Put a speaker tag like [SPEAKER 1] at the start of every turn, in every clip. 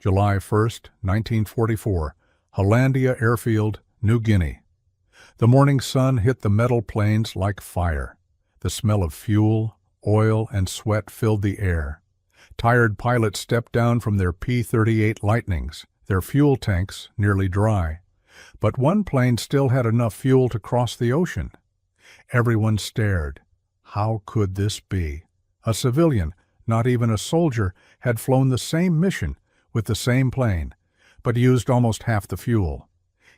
[SPEAKER 1] July 1st, 1944, Hollandia Airfield, New Guinea. The morning sun hit the metal planes like fire. The smell of fuel, oil, and sweat filled the air. Tired pilots stepped down from their P-38 Lightnings, their fuel tanks nearly dry. But one plane still had enough fuel to cross the ocean. Everyone stared. How could this be? A civilian, not even a soldier, had flown the same mission with the same plane, but used almost half the fuel.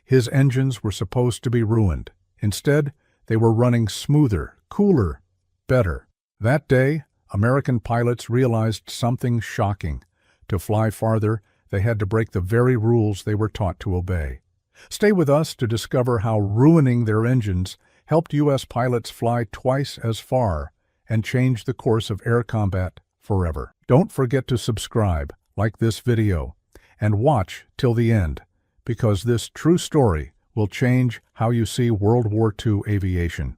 [SPEAKER 1] His engines were supposed to be ruined. Instead, they were running smoother, cooler, better. That day, American pilots realized something shocking. To fly farther, they had to break the very rules they were taught to obey. Stay with us to discover how ruining their engines helped U.S. pilots fly twice as far and change the course of air combat forever. Don't forget to subscribe, like this video, and watch till the end, because this true story will change how you see World War II aviation.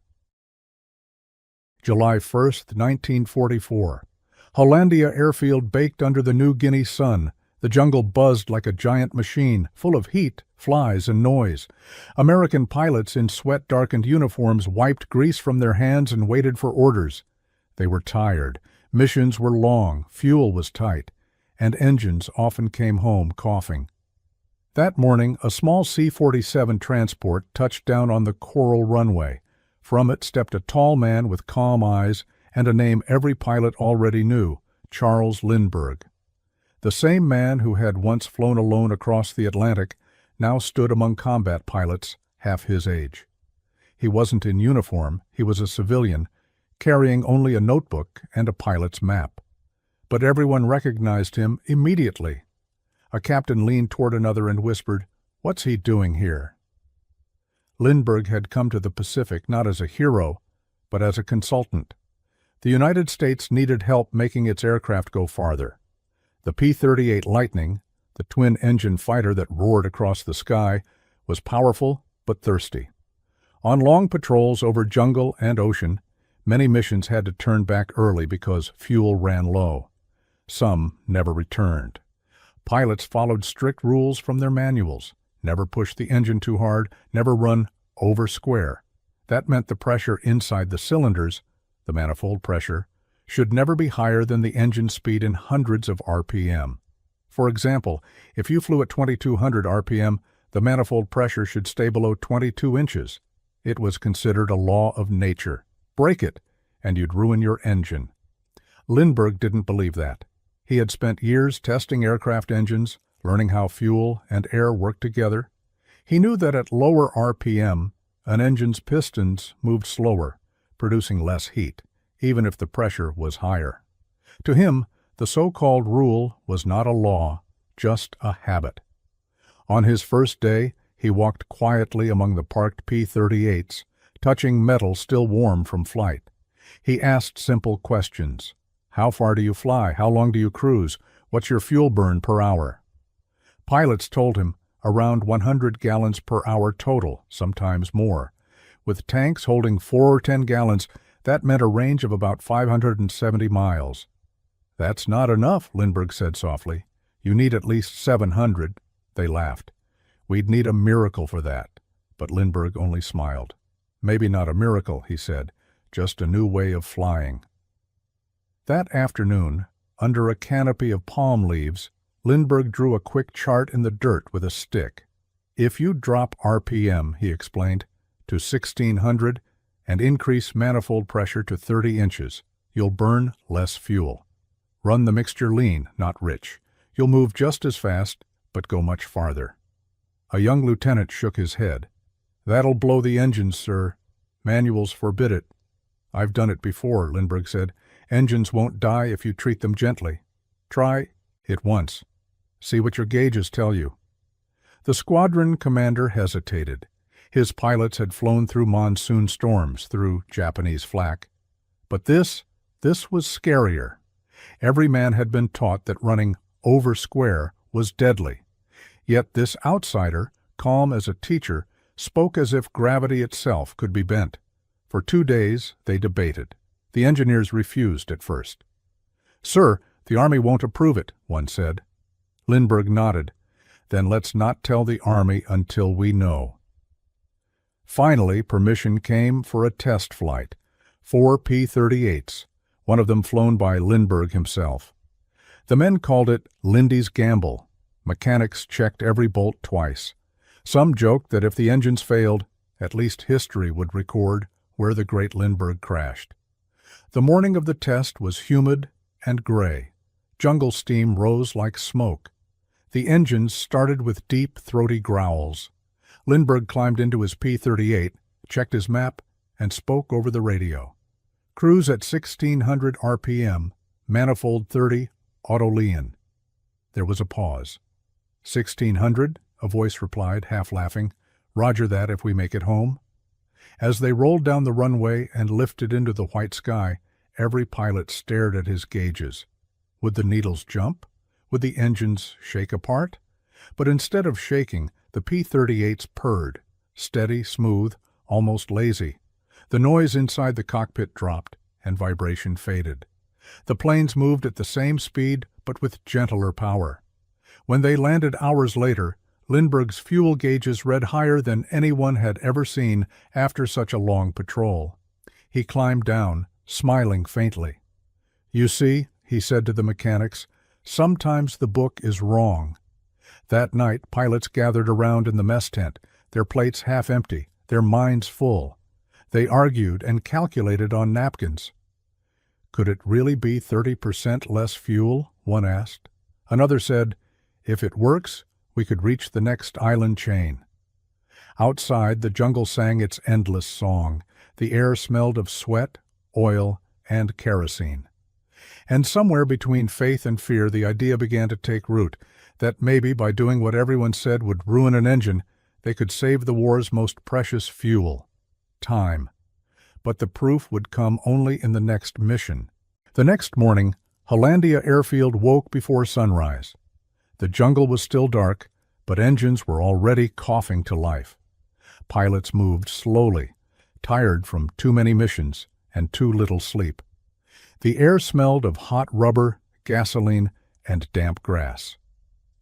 [SPEAKER 1] July 1st, 1944. Hollandia Airfield baked under the New Guinea sun. The jungle buzzed like a giant machine, full of heat, flies, and noise. American pilots in sweat-darkened uniforms wiped grease from their hands and waited for orders. They were tired. Missions were long, fuel was tight, and engines often came home coughing. That morning, a small C-47 transport touched down on the coral runway. From it stepped a tall man with calm eyes and a name every pilot already knew, Charles Lindbergh. The same man who had once flown alone across the Atlantic now stood among combat pilots half his age. He wasn't in uniform, he was a civilian, carrying only a notebook and a pilot's map. But everyone recognized him immediately. A captain leaned toward another and whispered, "What's he doing here?" Lindbergh had come to the Pacific not as a hero, but as a consultant. The United States needed help making its aircraft go farther. The P-38 Lightning, the twin-engine fighter that roared across the sky, was powerful but thirsty. On long patrols over jungle and ocean, many missions had to turn back early because fuel ran low. Some never returned. Pilots followed strict rules from their manuals. Never push the engine too hard, never run over square. That meant the pressure inside the cylinders, the manifold pressure, should never be higher than the engine speed in hundreds of RPM. For example, if you flew at 2200 RPM, the manifold pressure should stay below 22 inches. It was considered a law of nature. Break it, and you'd ruin your engine. Lindbergh didn't believe that. He had spent years testing aircraft engines, learning how fuel and air worked together. He knew that at lower RPM, an engine's pistons moved slower, producing less heat, even if the pressure was higher. To him, the so-called rule was not a law, just a habit. On his first day, he walked quietly among the parked P-38s, touching metal still warm from flight. He asked simple questions. How far do you fly? How long do you cruise? What's your fuel burn per hour? Pilots told him around 100 gallons per hour total, sometimes more. With tanks holding 4 or 10 gallons, that meant a range of about 570 miles. That's not enough, Lindbergh said softly. You need at least 700. They laughed. We'd need a miracle for that. But Lindbergh only smiled. Maybe not a miracle, he said, just a new way of flying. That afternoon, under a canopy of palm leaves, Lindbergh drew a quick chart in the dirt with a stick. If you drop RPM, he explained, to 1600 and increase manifold pressure to 30 inches, you'll burn less fuel. Run the mixture lean, not rich. You'll move just as fast, but go much farther. A young lieutenant shook his head. That'll blow the engines, sir. Manuals forbid it. I've done it before, Lindbergh said. Engines won't die if you treat them gently. Try it once. See what your gauges tell you. The squadron commander hesitated. His pilots had flown through monsoon storms, through Japanese flak. But this was scarier. Every man had been taught that running over square was deadly. Yet this outsider, calm as a teacher, spoke as if gravity itself could be bent. For 2 days they debated. The engineers refused at first. "Sir, the Army won't approve it," one said. Lindbergh nodded. Then let's not tell the Army until we know. Finally, permission came for a test flight. 4 P-38s, one of them flown by Lindbergh himself. The men called it Lindy's Gamble. Mechanics checked every bolt twice. Some joked that if the engines failed, at least history would record where the great Lindbergh crashed. The morning of the test was humid and gray. Jungle steam rose like smoke. The engines started with deep, throaty growls. Lindbergh climbed into his P-38, checked his map, and spoke over the radio. Cruise at 1600 RPM, manifold 30, auto-lean. There was a pause. 1600, a voice replied, half laughing. Roger that if we make it home. As they rolled down the runway and lifted into the white sky, every pilot stared at his gauges. Would the needles jump? Would the engines shake apart? But instead of shaking, the P-38s purred, steady, smooth, almost lazy. The noise inside the cockpit dropped, and vibration faded. The planes moved at the same speed, but with gentler power. When they landed hours later, Lindbergh's fuel gauges read higher than anyone had ever seen after such a long patrol. He climbed down, smiling faintly. "You see," he said to the mechanics, "sometimes the book is wrong." That night, pilots gathered around in the mess tent, their plates half empty, their minds full. They argued and calculated on napkins. "Could it really be 30% less fuel?" one asked. Another said, "If it works, we could reach the next island chain." Outside, the jungle sang its endless song. The air smelled of sweat, oil, and kerosene. And somewhere between faith and fear, the idea began to take root that maybe by doing what everyone said would ruin an engine, they could save the war's most precious fuel, time. But the proof would come only in the next mission. The next morning, Hollandia Airfield woke before sunrise. The jungle was still dark, but engines were already coughing to life. Pilots moved slowly, tired from too many missions and too little sleep. The air smelled of hot rubber, gasoline, and damp grass.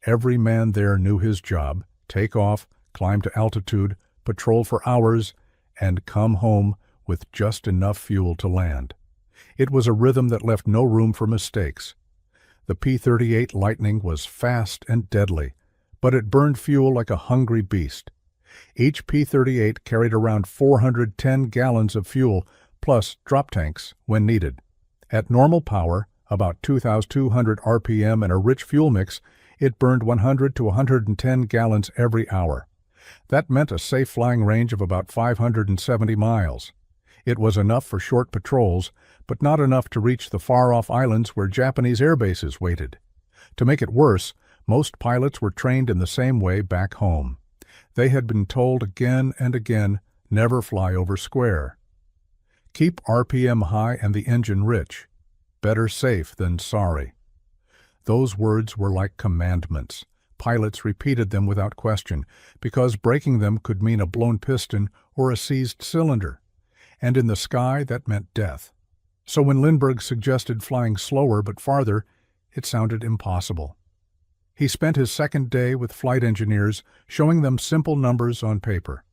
[SPEAKER 1] Every man there knew his job: take off, climb to altitude, patrol for hours, and come home with just enough fuel to land. It was a rhythm that left no room for mistakes. The P-38 Lightning was fast and deadly, but it burned fuel like a hungry beast. Each P-38 carried around 410 gallons of fuel, plus drop tanks when needed. At normal power, about 2,200 RPM and a rich fuel mix, it burned 100 to 110 gallons every hour. That meant a safe flying range of about 570 miles. It was enough for short patrols, but not enough to reach the far-off islands where Japanese air bases waited. To make it worse, most pilots were trained in the same way back home. They had been told again and again, never fly over square. Keep RPM high and the engine rich. Better safe than sorry. Those words were like commandments. Pilots repeated them without question, because breaking them could mean a blown piston or a seized cylinder. And in the sky, that meant death. So when Lindbergh suggested flying slower but farther, it sounded impossible. He spent his second day with flight engineers, showing them simple numbers on paper.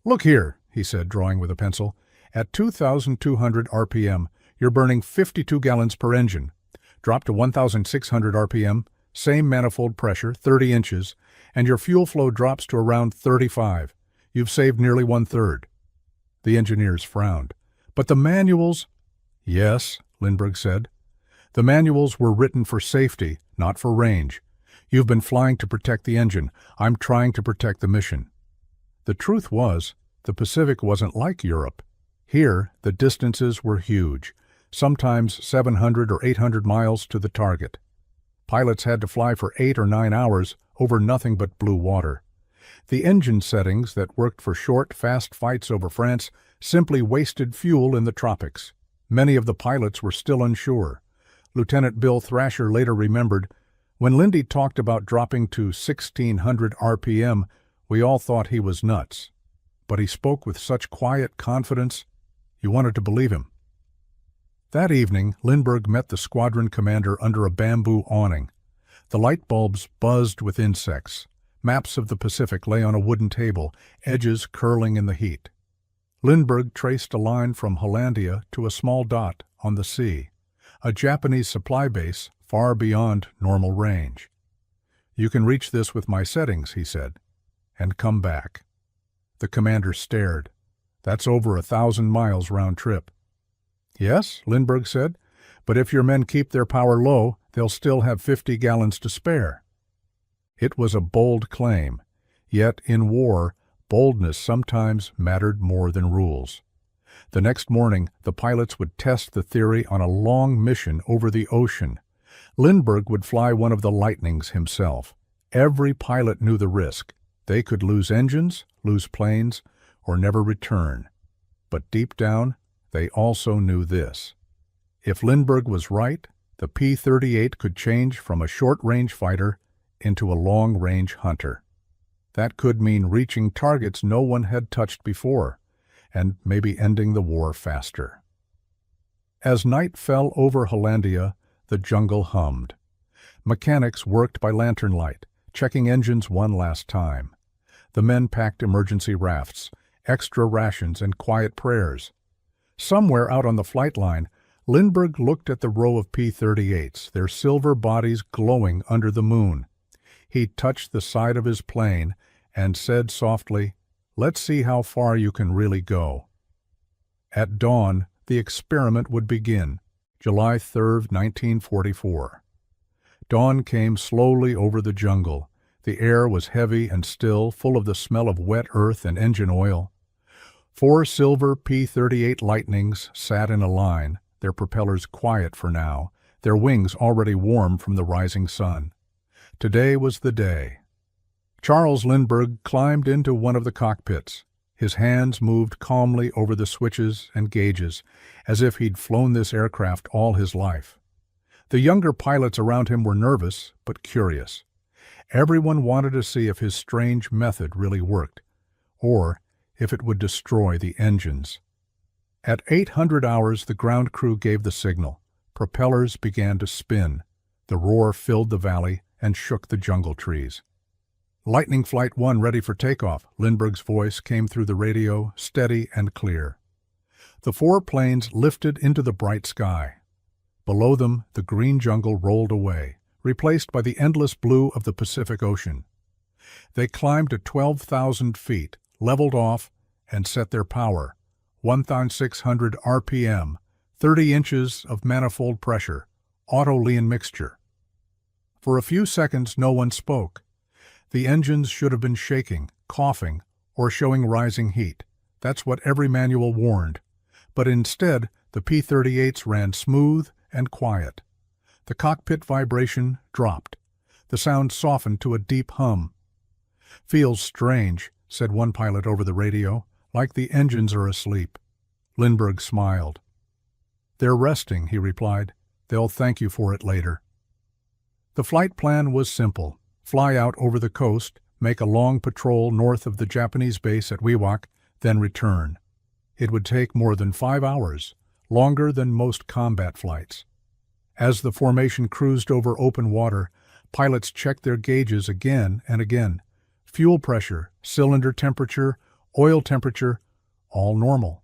[SPEAKER 1] "Look here," he said, drawing with a pencil. "At 2,200 RPM, you're burning 52 gallons per engine. Drop to 1,600 RPM, same manifold pressure, 30 inches, and your fuel flow drops to around 35. You've saved nearly one-third." The engineers frowned. "But the manuals—" "Yes," Lindbergh said. "The manuals were written for safety, not for range. You've been flying to protect the engine. I'm trying to protect the mission." The truth was, the Pacific wasn't like Europe. Here, the distances were huge, sometimes 700 or 800 miles to the target. Pilots had to fly for 8 or 9 hours over nothing but blue water. The engine settings that worked for short, fast fights over France simply wasted fuel in the tropics. Many of the pilots were still unsure. Lieutenant Bill Thrasher later remembered, "When Lindy talked about dropping to 1,600 RPM, we all thought he was nuts. But he spoke with such quiet confidence, you wanted to believe him." That evening, Lindbergh met the squadron commander under a bamboo awning. The light bulbs buzzed with insects. Maps of the Pacific lay on a wooden table, edges curling in the heat. Lindbergh traced a line from Hollandia to a small dot on the sea, a Japanese supply base far beyond normal range. "You can reach this with my settings," he said, "and come back." The commander stared. "That's over 1,000 miles round trip." "Yes," Lindbergh said, "but if your men keep their power low, they'll still have 50 gallons to spare." It was a bold claim, yet in war, boldness sometimes mattered more than rules. The next morning, the pilots would test the theory on a long mission over the ocean. Lindbergh would fly one of the Lightnings himself. Every pilot knew the risk. They could lose engines, lose planes, or never return. But deep down, they also knew this. If Lindbergh was right, the P-38 could change from a short-range fighter into a long-range hunter. That could mean reaching targets no one had touched before, and maybe ending the war faster. As night fell over Hollandia, the jungle hummed. Mechanics worked by lantern light, checking engines one last time. The men packed emergency rafts, extra rations, and quiet prayers. Somewhere out on the flight line, Lindbergh looked at the row of P-38s, their silver bodies glowing under the moon. He touched the side of his plane and said softly, "Let's see how far you can really go." At dawn, the experiment would begin, July 3, 1944. Dawn came slowly over the jungle. The air was heavy and still, full of the smell of wet earth and engine oil. 4 silver P-38 Lightnings sat in a line, their propellers quiet for now, their wings already warm from the rising sun. Today was the day. Charles Lindbergh climbed into one of the cockpits. His hands moved calmly over the switches and gauges, as if he'd flown this aircraft all his life. The younger pilots around him were nervous, but curious. Everyone wanted to see if his strange method really worked, or if it would destroy the engines. At 800 hours, the ground crew gave the signal. Propellers began to spin. The roar filled the valley and shook the jungle trees. "Lightning Flight 1 ready for takeoff," Lindbergh's voice came through the radio, steady and clear. The 4 planes lifted into the bright sky. Below them, the green jungle rolled away, replaced by the endless blue of the Pacific Ocean. They climbed to 12,000 feet, leveled off, and set their power, 1,600 RPM, 30 inches of manifold pressure, auto-lean mixture. For a few seconds, no one spoke. The engines should have been shaking, coughing, or showing rising heat. That's what every manual warned. But instead, the P-38s ran smooth and quiet. The cockpit vibration dropped. The sound softened to a deep hum. "Feels strange," said one pilot over the radio, "like the engines are asleep." Lindbergh smiled. "They're resting," he replied. "They'll thank you for it later." The flight plan was simple. Fly out over the coast, make a long patrol north of the Japanese base at WWII, then return. It would take more than 5 hours, longer than most combat flights. As the formation cruised over open water, pilots checked their gauges again and again. Fuel pressure, cylinder temperature, oil temperature, all normal.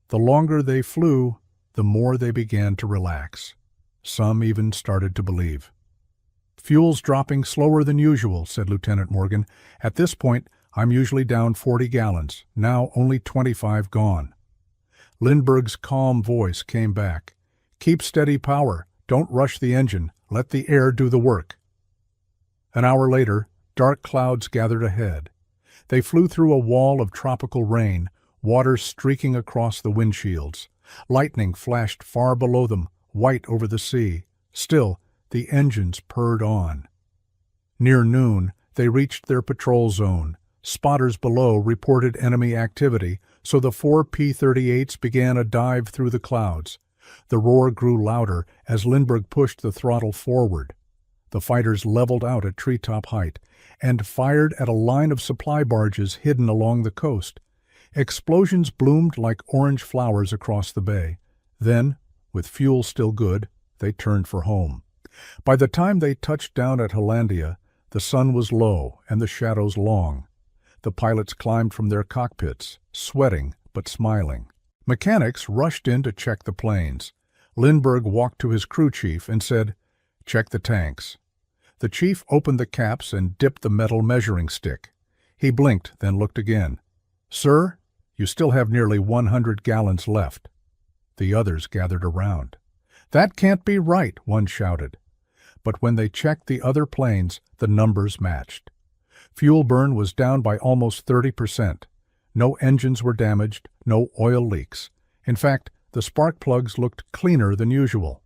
[SPEAKER 1] The longer they flew, the more they began to relax. Some even started to believe. "Fuel's dropping slower than usual," said Lieutenant Morgan. "At this point, I'm usually down 40 gallons. Now only 25 gone." Lindbergh's calm voice came back. "Keep steady power. Don't rush the engine. Let the air do the work." An hour later, dark clouds gathered ahead. They flew through a wall of tropical rain, water streaking across the windshields. Lightning flashed far below them, white over the sea. Still, the engines purred on. Near noon, they reached their patrol zone. Spotters below reported enemy activity, so the 4 P-38s began a dive through the clouds. The roar grew louder as Lindbergh pushed the throttle forward. The fighters leveled out at treetop height and fired at a line of supply barges hidden along the coast. Explosions bloomed like orange flowers across the bay. Then, with fuel still good, they turned for home. By the time they touched down at Hollandia, the sun was low and the shadows long. The pilots climbed from their cockpits, sweating but smiling. Mechanics rushed in to check the planes. Lindbergh walked to his crew chief and said, "Check the tanks." The chief opened the caps and dipped the metal measuring stick. He blinked, then looked again. "Sir, you still have nearly 100 gallons left." The others gathered around. "That can't be right," one shouted. But when they checked the other planes, the numbers matched. Fuel burn was down by almost 30%. No engines were damaged, no oil leaks. In fact, the spark plugs looked cleaner than usual.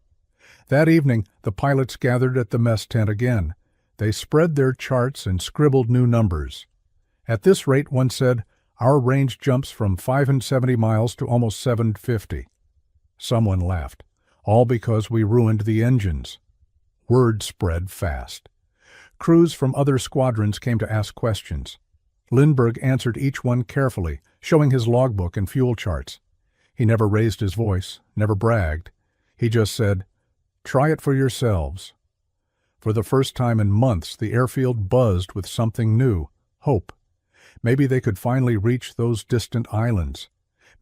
[SPEAKER 1] That evening, the pilots gathered at the mess tent again. They spread their charts and scribbled new numbers. "At this rate," one said, "our range jumps from 570 miles to almost 750. Someone laughed. "All because we ruined the engines." Word spread fast. Crews from other squadrons came to ask questions. Lindbergh answered each one carefully, showing his logbook and fuel charts. He never raised his voice, never bragged. He just said, "Try it for yourselves." For the first time in months, the airfield buzzed with something new, hope. Maybe they could finally reach those distant islands.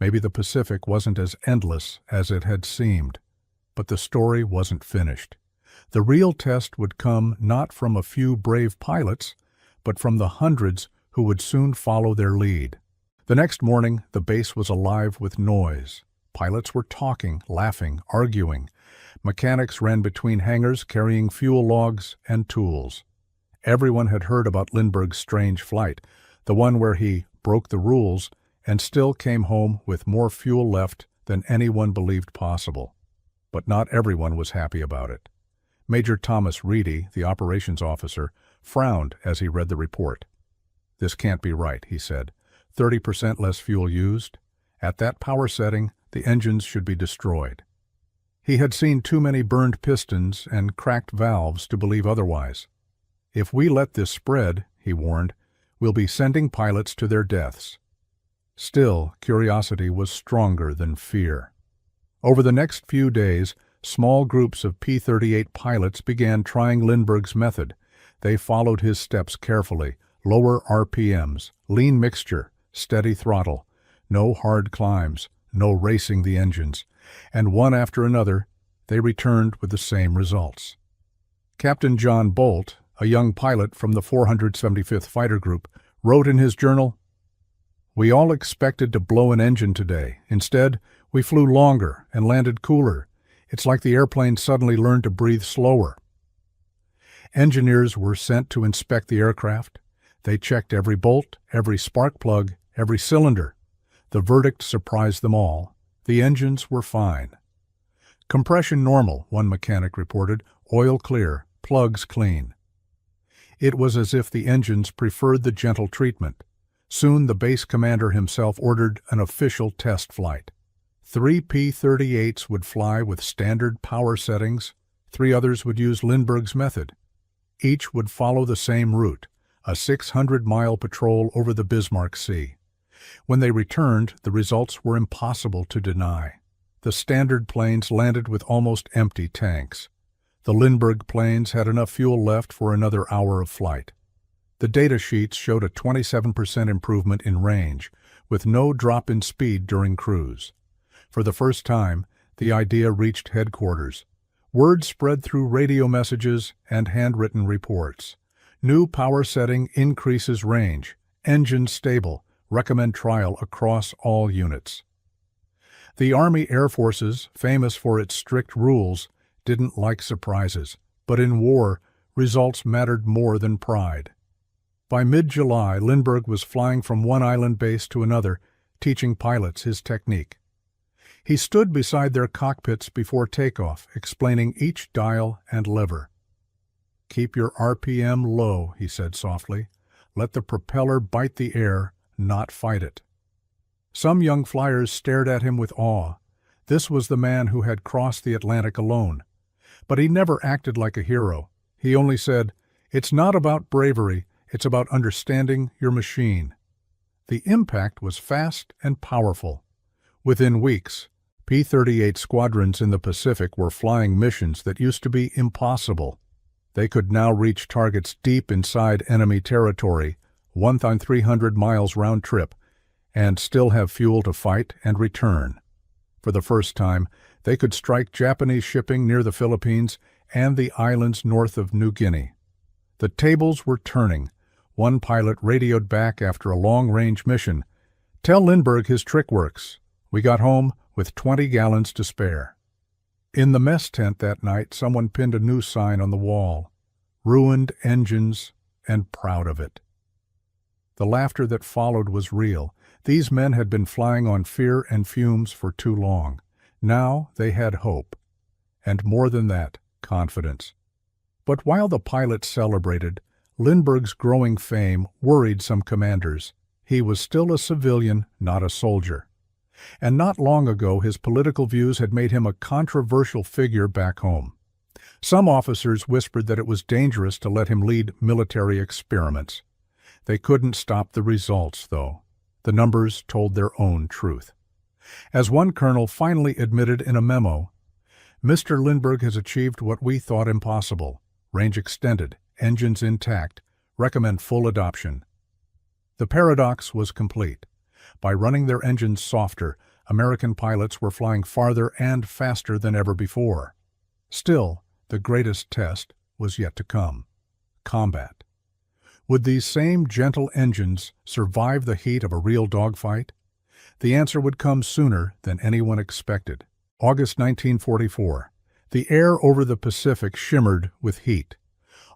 [SPEAKER 1] Maybe the Pacific wasn't as endless as it had seemed. But the story wasn't finished. The real test would come not from a few brave pilots, but from the hundreds who would soon follow their lead. The next morning, the base was alive with noise. Pilots were talking, laughing, arguing. Mechanics ran between hangars carrying fuel logs and tools. Everyone had heard about Lindbergh's strange flight, the one where he broke the rules and still came home with more fuel left than anyone believed possible. But not everyone was happy about it. Major Thomas Reedy, the operations officer, frowned as he read the report. "This can't be right," he said. 30% less fuel used. At that power setting, the engines should be destroyed. He had seen too many burned pistons and cracked valves to believe otherwise. "If we let this spread," he warned, "we'll be sending pilots to their deaths." Still, curiosity was stronger than fear. Over the next few days, small groups of P-38 pilots began trying Lindbergh's method. They followed his steps carefully. Lower RPMs, lean mixture, steady throttle, no hard climbs, no racing the engines, and one after another, they returned with the same results. Captain John Bolt, a young pilot from the 475th Fighter Group, wrote in his journal, "We all expected to blow an engine today. Instead, we flew longer and landed cooler. It's like the airplane suddenly learned to breathe slower." Engineers were sent to inspect the aircraft. They checked every bolt, every spark plug, every cylinder. The verdict surprised them all. The engines were fine. "Compression normal," one mechanic reported, "oil clear, plugs clean." It was as if the engines preferred the gentle treatment. Soon the base commander himself ordered an official test flight. 3 P-38s would fly with standard power settings. 3 others would use Lindbergh's method. Each would follow the same route, a 600-mile patrol over the Bismarck Sea. When they returned, the results were impossible to deny. The standard planes landed with almost empty tanks. The Lindbergh planes had enough fuel left for another hour of flight. The data sheets showed a 27% improvement in range, with no drop in speed during cruise. For the first time, the idea reached headquarters. Word spread through radio messages and handwritten reports. New power setting increases range. Engine stable. Recommend trial across all units. The Army Air Forces, famous for its strict rules, didn't like surprises. But in war, results mattered more than pride. By mid-July, Lindbergh was flying from one island base to another, teaching pilots his technique. He stood beside their cockpits before takeoff, explaining each dial and lever. "Keep your RPM low," he said softly. "Let the propeller bite the air, not fight it." Some young flyers stared at him with awe. This was the man who had crossed the Atlantic alone. But he never acted like a hero. He only said, "It's not about bravery, it's about understanding your machine." The impact was fast and powerful. Within weeks, P-38 squadrons in the Pacific were flying missions that used to be impossible. They could now reach targets deep inside enemy territory, 1,300 miles round trip, and still have fuel to fight and return. For the first time, they could strike Japanese shipping near the Philippines and the islands north of New Guinea. The tables were turning. One pilot radioed back after a long-range mission, "Tell Lindbergh his trick works. We got home with 20 gallons to spare." In the mess tent that night, someone pinned a new sign on the wall: "Ruined engines and proud of it." The laughter that followed was real. These men had been flying on fear and fumes for too long. Now they had hope. And more than that, confidence. But while the pilots celebrated, Lindbergh's growing fame worried some commanders. He was still a civilian, not a soldier. And not long ago, his political views had made him a controversial figure back home. Some officers whispered that it was dangerous to let him lead military experiments. They couldn't stop the results, though. The numbers told their own truth. As one colonel finally admitted in a memo, "Mr. Lindbergh has achieved what we thought impossible. Range extended, engines intact, recommend full adoption." The paradox was complete. By running their engines softer, American pilots were flying farther and faster than ever before. Still, the greatest test was yet to come: combat. Would these same gentle engines survive the heat of a real dogfight? The answer would come sooner than anyone expected. August 1944. The air over the Pacific shimmered with heat.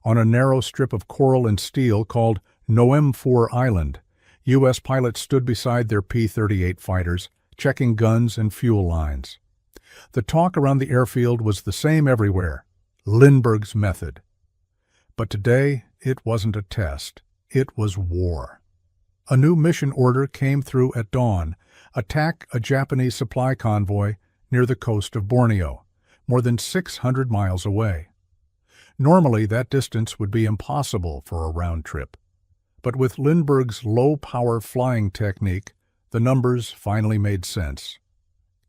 [SPEAKER 1] On a narrow strip of coral and steel called Noem 4 Island, U.S. pilots stood beside their P-38 fighters, checking guns and fuel lines. The talk around the airfield was the same everywhere: Lindbergh's method. But today, it wasn't a test. It was war. A new mission order came through at dawn: attack a Japanese supply convoy near the coast of Borneo, more than 600 miles away. Normally, that distance would be impossible for a round trip. But with Lindbergh's low-power flying technique, the numbers finally made sense.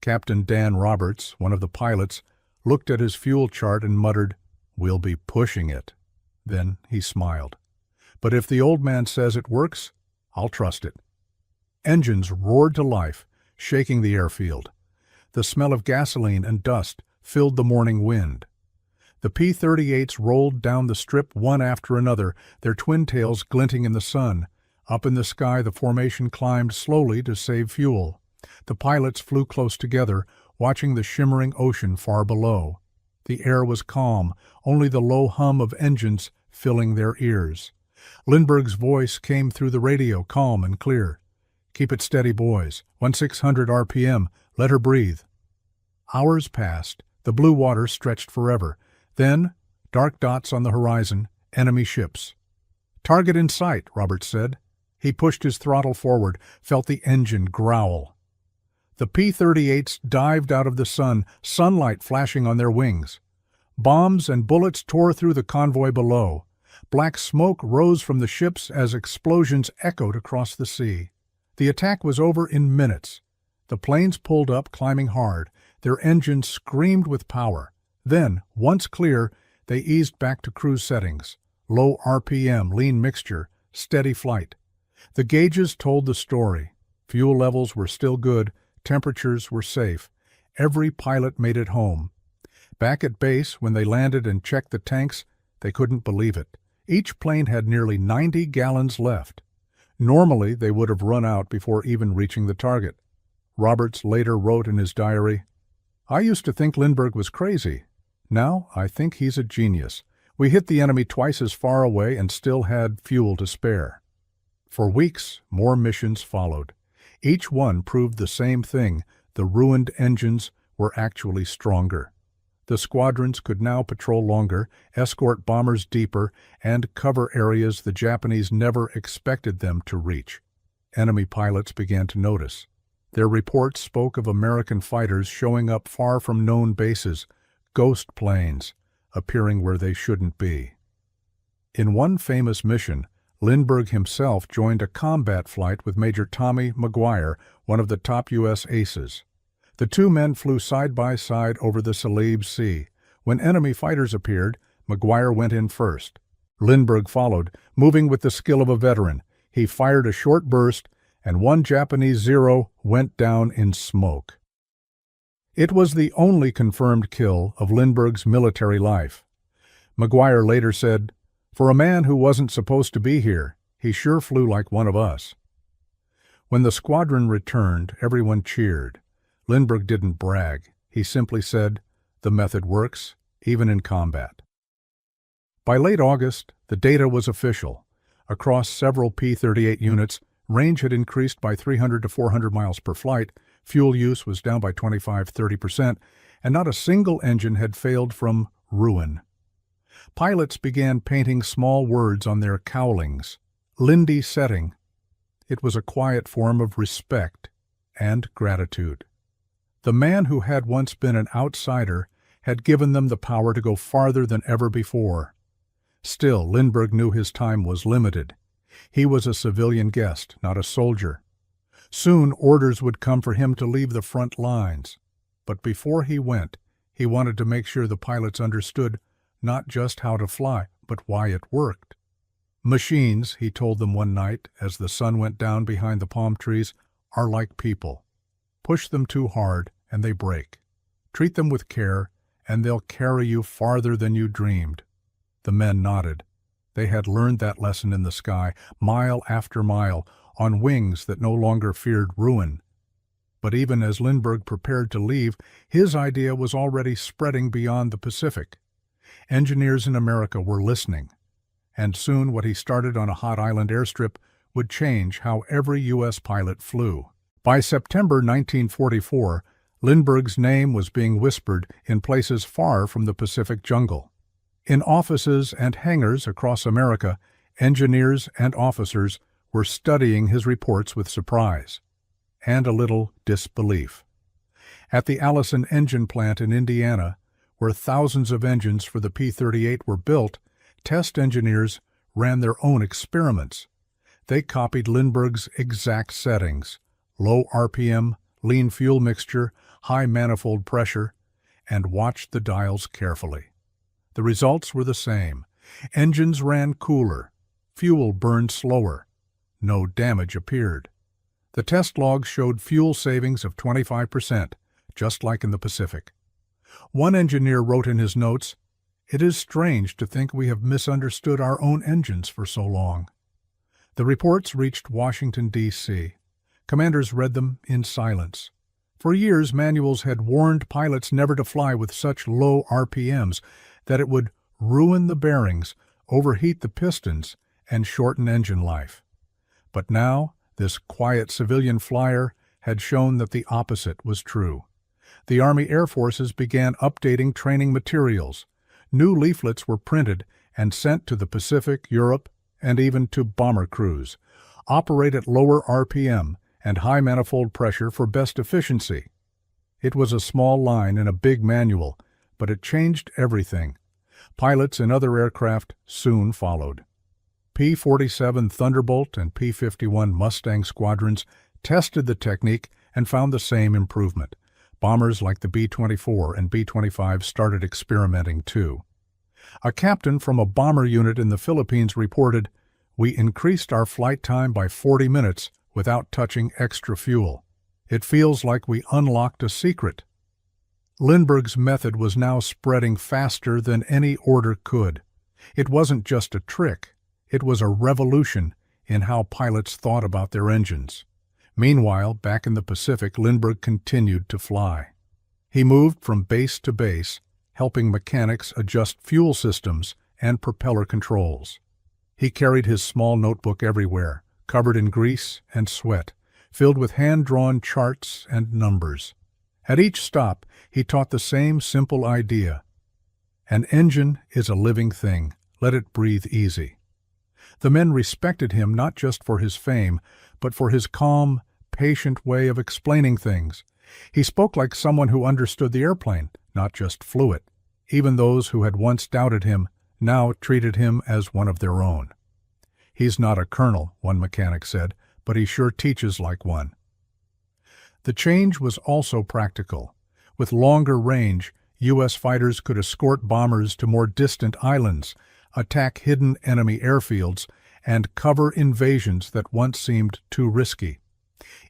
[SPEAKER 1] Captain Dan Roberts, one of the pilots, looked at his fuel chart and muttered, "We'll be pushing it." Then he smiled. "But if the old man says it works, I'll trust it." Engines roared to life, shaking the airfield. The smell of gasoline and dust filled the morning wind. The P-38s rolled down the strip one after another, their twin tails glinting in the sun. Up in the sky, the formation climbed slowly to save fuel. The pilots flew close together, watching the shimmering ocean far below. The air was calm, only the low hum of engines filling their ears. Lindbergh's voice came through the radio, calm and clear. "Keep it steady, boys. 1600 RPM. Let her breathe." Hours passed. The blue water stretched forever. Then, dark dots on the horizon, enemy ships. "Target in sight," Roberts said. He pushed his throttle forward, felt the engine growl. The P-38s dived out of the sun, sunlight flashing on their wings. Bombs and bullets tore through the convoy below. Black smoke rose from the ships as explosions echoed across the sea. The attack was over in minutes. The planes pulled up, climbing hard. Their engines screamed with power. Then, once clear, they eased back to cruise settings. Low RPM, lean mixture, steady flight. The gauges told the story. Fuel levels were still good, temperatures were safe. Every pilot made it home. Back at base, when they landed and checked the tanks, they couldn't believe it. Each plane had nearly 90 gallons left. Normally, they would have run out before even reaching the target. Roberts later wrote in his diary, "I used to think Lindbergh was crazy. Now I think he's a genius. We hit the enemy twice as far away and still had fuel to spare." For weeks, more missions followed. Each one proved the same thing: the ruined engines were actually stronger. The squadrons could now patrol longer, escort bombers deeper, and cover areas the Japanese never expected them to reach. Enemy pilots began to notice. Their reports spoke of American fighters showing up far from known bases, ghost planes, appearing where they shouldn't be. In one famous mission, Lindbergh himself joined a combat flight with Major Tommy McGuire, one of the top U.S. aces. The two men flew side by side over the Salebe Sea. When enemy fighters appeared, McGuire went in first. Lindbergh followed, moving with the skill of a veteran. He fired a short burst, and one Japanese Zero went down in smoke. It was the only confirmed kill of Lindbergh's military life. McGuire later said, "For a man who wasn't supposed to be here, he sure flew like one of us." When the squadron returned, everyone cheered. Lindbergh didn't brag. He simply said, "The method works, even in combat." By late August, the data was official. Across several P-38 units, range had increased by 300 to 400 miles per flight, fuel use was down by 25–30%, and not a single engine had failed from ruin. Pilots began painting small words on their cowlings. Lindy setting. It was a quiet form of respect and gratitude. The man who had once been an outsider had given them the power to go farther than ever before. Still, Lindbergh knew his time was limited. He was a civilian guest, not a soldier. Soon orders would come for him to leave the front lines. But before he went, he wanted to make sure the pilots understood not just how to fly, but why it worked. "Machines," he told them one night as the sun went down behind the palm trees, "are like people. Push them too hard and they break. Treat them with care and they'll carry you farther than you dreamed." The men nodded. They had learned that lesson in the sky, mile after mile, on wings that no longer feared ruin. But even as Lindbergh prepared to leave, his idea was already spreading beyond the Pacific. Engineers in America were listening, and soon what he started on a hot island airstrip would change how every U.S. pilot flew. By September 1944, Lindbergh's name was being whispered in places far from the Pacific jungle. In offices and hangars across America, engineers and officers were studying his reports with surprise and a little disbelief. At the Allison engine plant in Indiana, where thousands of engines for the P-38 were built, test engineers ran their own experiments. They copied Lindbergh's exact settings: low RPM, lean fuel mixture, high manifold pressure, and watched the dials carefully. The results were the same. Engines ran cooler. Fuel burned slower. No damage appeared. The test logs showed fuel savings of 25%, just like in the Pacific. One engineer wrote in his notes, "It is strange to think we have misunderstood our own engines for so long." The reports reached Washington, D.C. Commanders read them in silence. For years, manuals had warned pilots never to fly with such low RPMs, that it would ruin the bearings, overheat the pistons, and shorten engine life. But now, this quiet civilian flyer had shown that the opposite was true. The Army Air Forces began updating training materials. New leaflets were printed and sent to the Pacific, Europe, and even to bomber crews. Operate at lower RPM and high manifold pressure for best efficiency. It was a small line in a big manual, but it changed everything. Pilots in other aircraft soon followed. P-47 Thunderbolt and P-51 Mustang squadrons tested the technique and found the same improvement. Bombers like the B-24 and B-25 started experimenting too. A captain from a bomber unit in the Philippines reported, "We increased our flight time by 40 minutes without touching extra fuel. It feels like we unlocked a secret." Lindbergh's method was now spreading faster than any order could. It wasn't just a trick. It was a revolution in how pilots thought about their engines. Meanwhile, back in the Pacific, Lindbergh continued to fly. He moved from base to base, helping mechanics adjust fuel systems and propeller controls. He carried his small notebook everywhere, covered in grease and sweat, filled with hand-drawn charts and numbers. At each stop, he taught the same simple idea. An engine is a living thing. Let it breathe easy. The men respected him not just for his fame, but for his calm, patient way of explaining things. He spoke like someone who understood the airplane, not just flew it. Even those who had once doubted him now treated him as one of their own. "He's not a colonel," one mechanic said, "but he sure teaches like one." The change was also practical. With longer range, U.S. fighters could escort bombers to more distant islands, attack hidden enemy airfields, and cover invasions that once seemed too risky.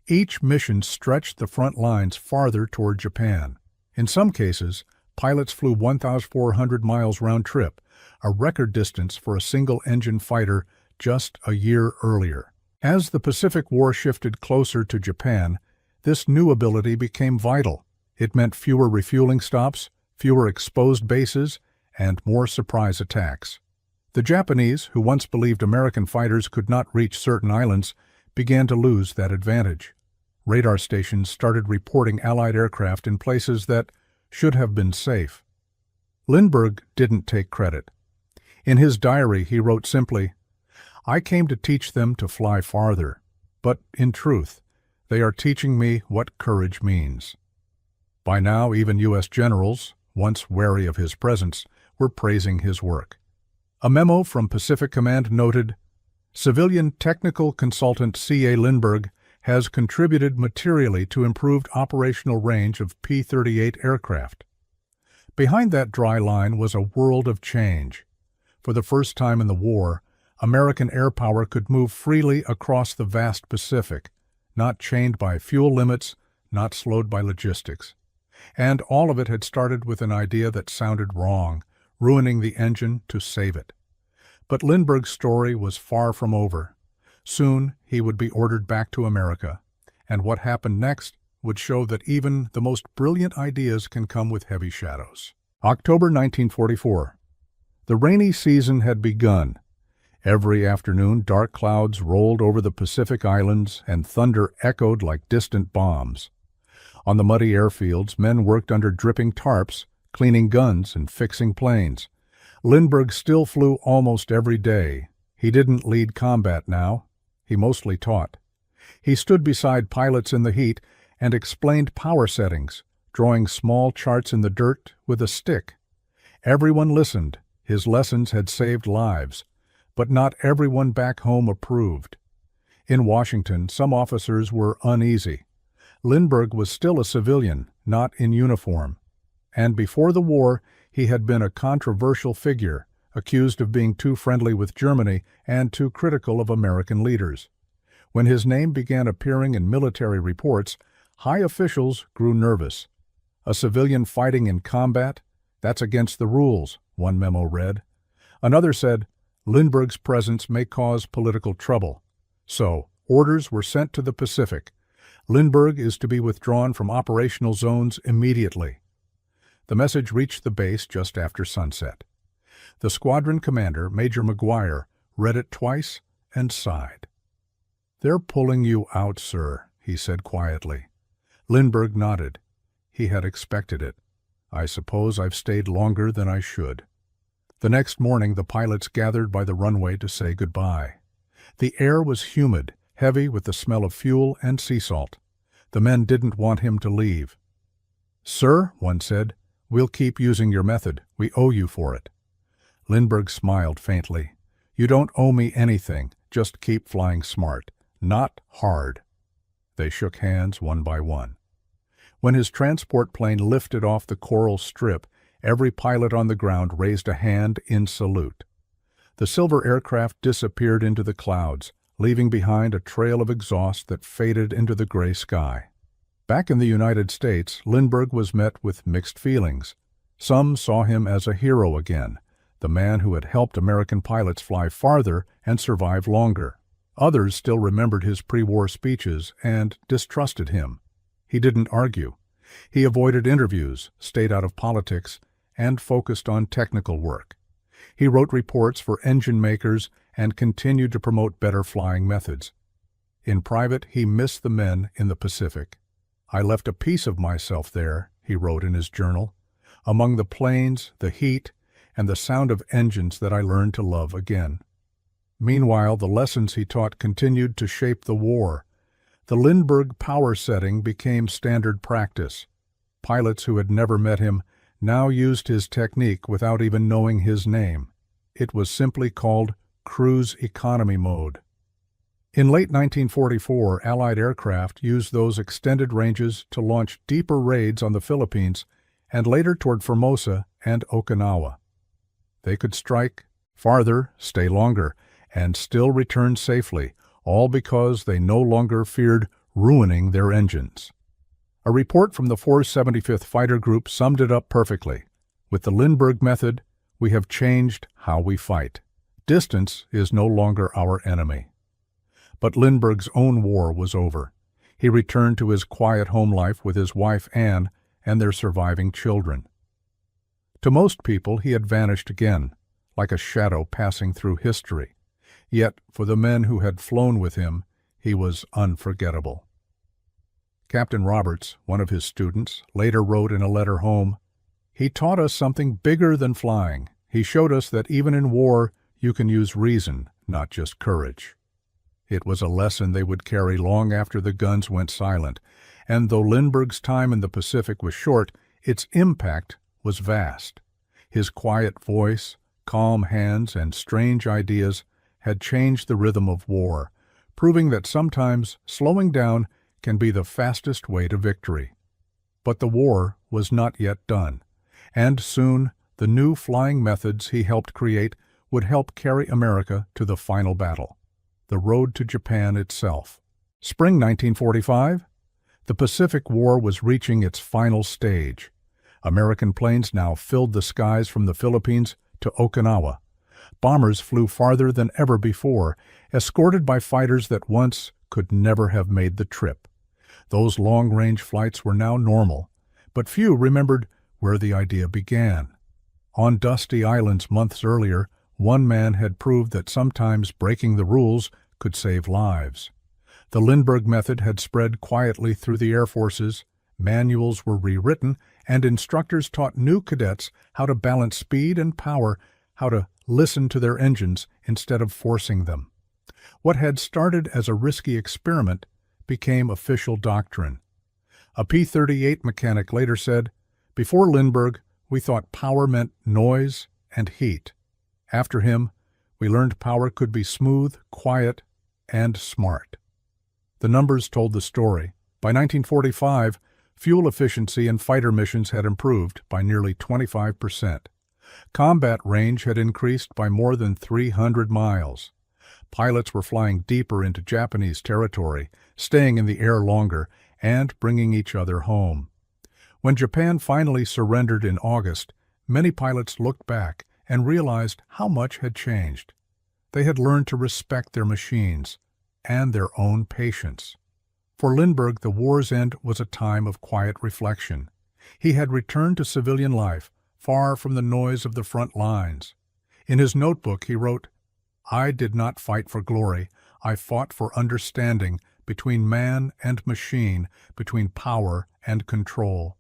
[SPEAKER 1] Each mission stretched the front lines farther toward Japan. In some cases, pilots flew 1,400 miles round-trip, a record distance for a single-engine fighter just a year earlier. As the Pacific War shifted closer to Japan, this new ability became vital. It meant fewer refueling stops, fewer exposed bases, and more surprise attacks. The Japanese, who once believed American fighters could not reach certain islands, began to lose that advantage. Radar stations started reporting Allied aircraft in places that should have been safe. Lindbergh didn't take credit. In his diary, he wrote simply, "I came to teach them to fly farther, but in truth, they are teaching me what courage means." By now, even U.S. generals, once wary of his presence, were praising his work. A memo from Pacific Command noted, "Civilian technical consultant C.A. Lindbergh has contributed materially to improved operational range of P-38 aircraft." Behind that dry line was a world of change. For the first time in the war, American air power could move freely across the vast Pacific, not chained by fuel limits, not slowed by logistics. And all of it had started with an idea that sounded wrong, ruining the engine to save it. But Lindbergh's story was far from over. Soon he would be ordered back to America, and what happened next would show that even the most brilliant ideas can come with heavy shadows. October 1944. The rainy season had begun. Every afternoon, dark clouds rolled over the Pacific Islands and thunder echoed like distant bombs. On the muddy airfields, men worked under dripping tarps, cleaning guns and fixing planes. Lindbergh still flew almost every day. He didn't lead combat now. He mostly taught. He stood beside pilots in the heat and explained power settings, drawing small charts in the dirt with a stick. Everyone listened. His lessons had saved lives, but not everyone back home approved. In Washington, some officers were uneasy. Lindbergh was still a civilian, not in uniform. And before the war, he had been a controversial figure, accused of being too friendly with Germany and too critical of American leaders. When his name began appearing in military reports, high officials grew nervous. "A civilian fighting in combat? That's against the rules," one memo read. Another said, "Lindbergh's presence may cause political trouble." So, orders were sent to the Pacific. Lindbergh is to be withdrawn from operational zones immediately. The message reached the base just after sunset. The squadron commander, Major McGuire, read it twice and sighed. "They're pulling you out, sir," he said quietly. Lindbergh nodded. He had expected it. "I suppose I've stayed longer than I should." The next morning, the pilots gathered by the runway to say goodbye. The air was humid, heavy with the smell of fuel and sea salt. The men didn't want him to leave. "Sir," one said, "we'll keep using your method. We owe you for it." Lindbergh smiled faintly. "You don't owe me anything. Just keep flying smart, not hard." They shook hands one by one. When his transport plane lifted off the coral strip, every pilot on the ground raised a hand in salute. The silver aircraft disappeared into the clouds, leaving behind a trail of exhaust that faded into the gray sky. Back in the United States, Lindbergh was met with mixed feelings. Some saw him as a hero again, the man who had helped American pilots fly farther and survive longer. Others still remembered his pre-war speeches and distrusted him. He didn't argue. He avoided interviews, stayed out of politics, and focused on technical work. He wrote reports for engine makers and continued to promote better flying methods. In private, he missed the men in the Pacific. "I left a piece of myself there," he wrote in his journal, "among the planes, the heat, and the sound of engines that I learned to love again." Meanwhile, the lessons he taught continued to shape the war. The Lindbergh power setting became standard practice. Pilots who had never met him now used his technique without even knowing his name. It was simply called cruise economy mode. In late 1944, Allied aircraft used those extended ranges to launch deeper raids on the Philippines and later toward Formosa and Okinawa. They could strike farther, stay longer, and still return safely, all because they no longer feared ruining their engines. A report from the 475th Fighter Group summed it up perfectly. With the Lindbergh method, we have changed how we fight. Distance is no longer our enemy. But Lindbergh's own war was over. He returned to his quiet home life with his wife Anne and their surviving children. To most people, he had vanished again, like a shadow passing through history. Yet, for the men who had flown with him, he was unforgettable. Captain Roberts, one of his students, later wrote in a letter home, "He taught us something bigger than flying. He showed us that even in war, you can use reason, not just courage." It was a lesson they would carry long after the guns went silent, and though Lindbergh's time in the Pacific was short, its impact was vast. His quiet voice, calm hands, and strange ideas had changed the rhythm of war, proving that sometimes slowing down can be the fastest way to victory. But the war was not yet done, and soon the new flying methods he helped create would help carry America to the final battle, the road to Japan itself. Spring 1945, the Pacific War was reaching its final stage. American planes now filled the skies from the Philippines to Okinawa. Bombers flew farther than ever before, escorted by fighters that once could never have made the trip. Those long-range flights were now normal, but few remembered where the idea began. On dusty islands months earlier, one man had proved that sometimes breaking the rules could save lives. The Lindbergh method had spread quietly through the air forces, manuals were rewritten, and instructors taught new cadets how to balance speed and power, how to listen to their engines instead of forcing them. What had started as a risky experiment became official doctrine. A P-38 mechanic later said, "Before Lindbergh, we thought power meant noise and heat. After him, we learned power could be smooth, quiet, and smart." The numbers told the story. By 1945, fuel efficiency in fighter missions had improved by nearly 25%. Combat range had increased by more than 300 miles. Pilots were flying deeper into Japanese territory, staying in the air longer, and bringing each other home. When Japan finally surrendered in August, many pilots looked back and realized how much had changed. They had learned to respect their machines and their own patience. For Lindbergh, the war's end was a time of quiet reflection. He had returned to civilian life, far from the noise of the front lines. In his notebook, he wrote, "I did not fight for glory. I fought for understanding between man and machine, between power and control."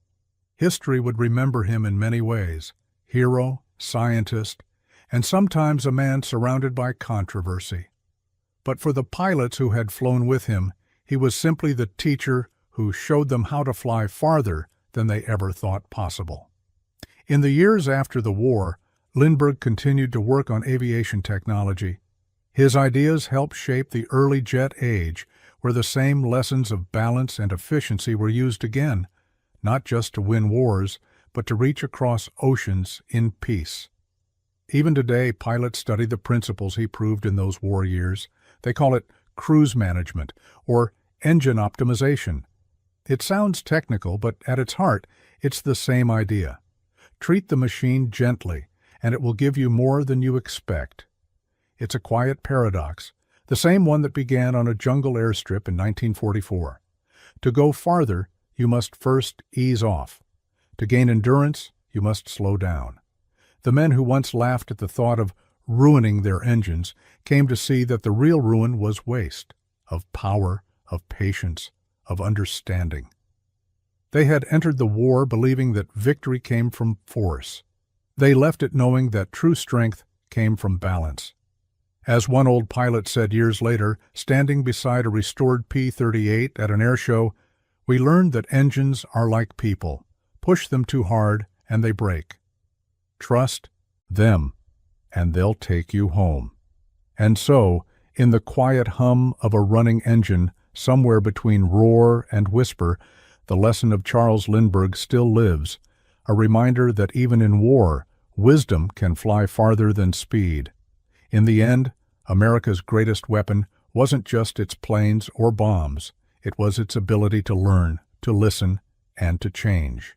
[SPEAKER 1] History would remember him in many ways: hero, scientist, and sometimes a man surrounded by controversy. But for the pilots who had flown with him, he was simply the teacher who showed them how to fly farther than they ever thought possible. In the years after the war, Lindbergh continued to work on aviation technology. His ideas helped shape the early jet age, where the same lessons of balance and efficiency were used again, not just to win wars, but to reach across oceans in peace. Even today, pilots study the principles he proved in those war years. They call it cruise management or engine optimization. It sounds technical, but at its heart, it's the same idea. Treat the machine gently, and it will give you more than you expect. It's a quiet paradox, the same one that began on a jungle airstrip in 1944. To go farther, you must first ease off. To gain endurance, you must slow down. The men who once laughed at the thought of ruining their engines came to see that the real ruin was waste, of power, of patience, of understanding. They had entered the war believing that victory came from force. They left it knowing that true strength came from balance. As one old pilot said years later, standing beside a restored P-38 at an air show, "We learned that engines are like people. Push them too hard and they break. Trust them, and they'll take you home." And so, In the quiet hum of a running engine, somewhere between roar and whisper, the lesson of Charles Lindbergh still lives, a reminder that even in war, wisdom can fly farther than speed. In the end, America's greatest weapon wasn't just its planes or bombs. It was its ability to learn, to listen, and to change.